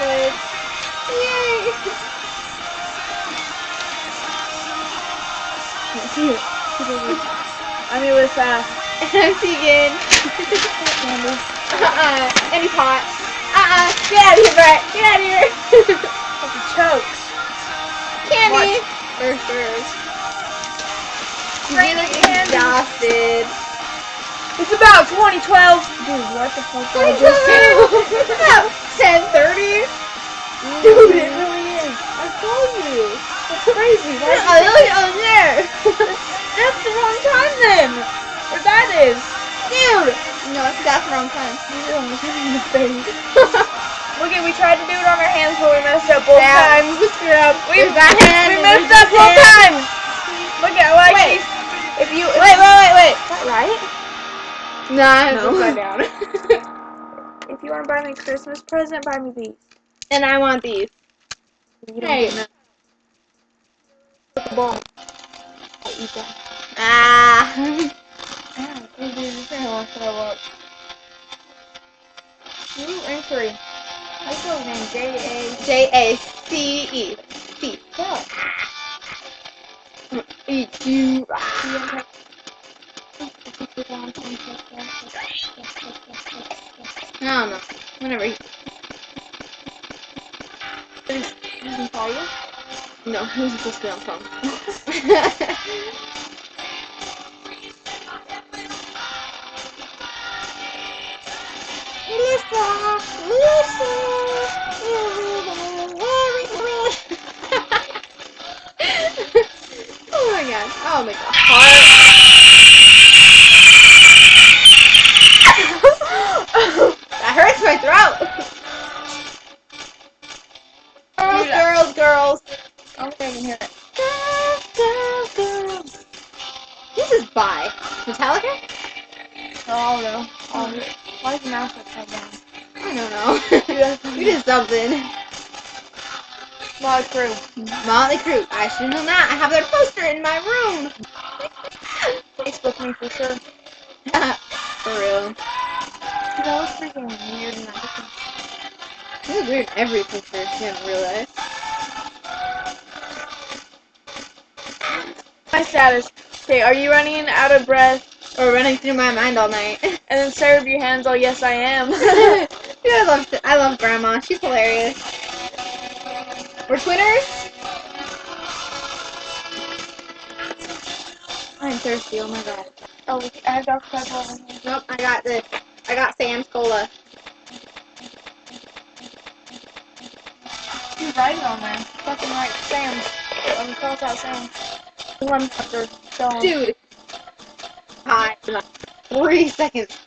chocolates. Yay! I'm here with I'm Tegan. Candy. Any pot. Get out of here, Brett. Get out of here. Fucking chokes. Candy. Watch. For sure. She's Raining really candy. exhausted. It's about 2012. Dude, what the fuck did I just say? It's about 10:30. Dude, it really is. I told you. That's crazy. Why I literally on there. That's the wrong time then. Or that is. Dude. No, that's the wrong time. You almost hit me in the face. Look at, we tried to do it on our hands, but we messed up both times. We screwed up. We that hand. We messed up both times. Look at, well, actually, if you. Wait. Is that right? Nah, it's No. upside down. If you want to buy me a Christmas present, buy me these. And I want these. You don't Hey. get none. Put the ball. I'll eat that. Ah. Ow, dude, you're gonna throw up. New entry. How do you spell his name? Jace. C. What? Eat you. I don't know. Whenever he. He can call you? No, he was supposed to be on phone. Oh my god. Oh my god. That hurts my throat. Girls. I don't think I can hear it. Girls. This is by Metallica? Oh no. Why is the mouse upside down? I don't know. We did something. Motley Crue. Motley Crue. I should know that. I have their poster in my room. Facebook me for sure. For real. Dude, that was freaking weird and everything. This is weird in every picture, you haven't realized. My status. Okay, are you running out of breath? Or running through my mind all night. And then say with your hands, oh yes I am. Dude, I love Grandma. She's hilarious. We're twinners? I'm thirsty, oh my god. Oh, I have Dr. Pepper over here. Nope, I got this. I got Sam's Cola. He's writing on there. Fucking right. Sam's. Let me cross out Sam's. One after going. Dude. Hi. 40 seconds.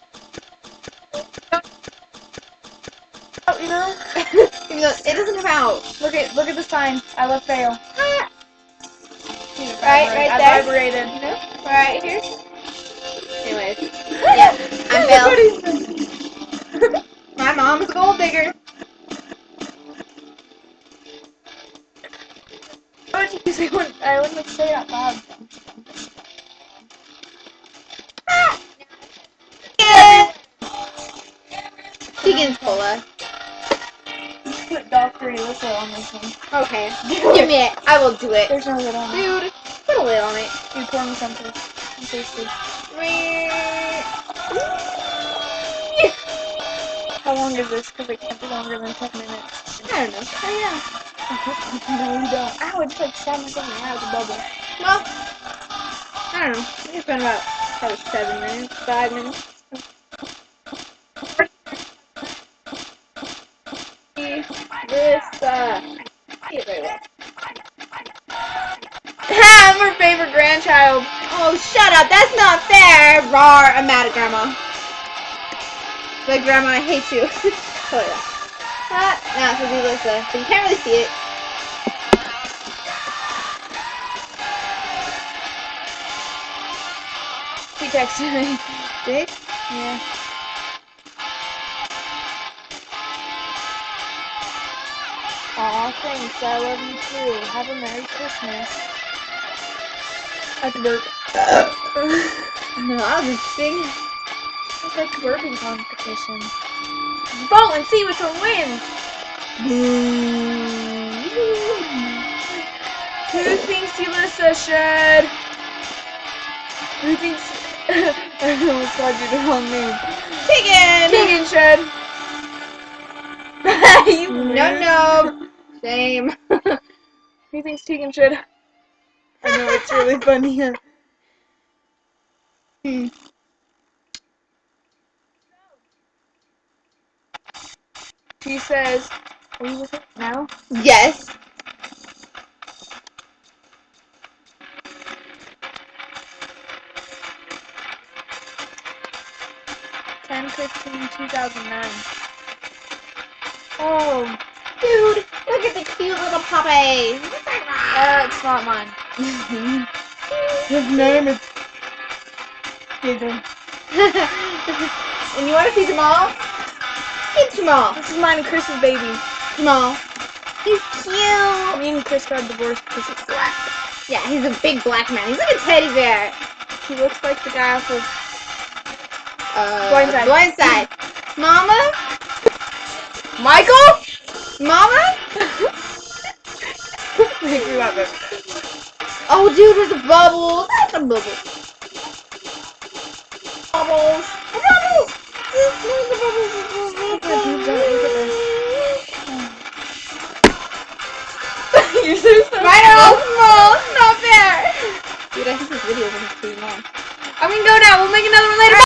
Oh, you know? It doesn't come out. Look at the sign. I love fail. Right there. I vibrated. Right here. Anyways. Yeah, I'm failed. My mom's a gold digger. Why would you say I wouldn't say it out loud? Tegan's Cola. Put Dr. Alyssa on this one. Okay. Give me it. I will do it. There's no lid on it. Dude, put a lid on it. Dude, pour me something. I'm thirsty. How long is this? Because it can't be longer than 10 minutes. I don't know. Oh yeah. No, you don't. Ow, I just like stabbed myself in the eye with a bubble. Well, I don't know. I think it's been about probably 7 minutes, 5 minutes. This, see it very well. I'm her favorite grandchild. Oh, shut up. That's not fair. Rawr, I'm mad at Grandma. But Grandma, I hate you. Oh, yeah. Now it's going to be Alyssa. But you can't really see it. She texted me. Did? Yeah. Aw, thanks. I love you too. Have a Merry Christmas. I have to burp. No, that was interesting. It's like a burping competition. Vote and see which one wins. Who thinks Elissa should? Who thinks... I almost called you the wrong name. Tegan! Tegan should. You No, rude. no. Shame. Who thinks Tegan should? I know it's really funny. She says, are you with it now? Yes. 10/15/2009. Oh, Dude, look at the cute little puppy. it's not mine. His name is Tegan. And you want to see Jamal? Hey, Jamal. This is mine and Chris's baby. Jamal. He's cute. Me and Chris got divorced because he's black. Yeah, he's a big black man. He's like a teddy bear. He looks like the guy off of Blindside. Mama? Michael? Mama? Make me laugh. Oh, dude, there's a bubble. That's a bubble. Bubbles. Bubbles. You're so small. Mine are all small. It's not fair. Dude, I think this video is pretty long. I'm gonna go now. We'll make another one later.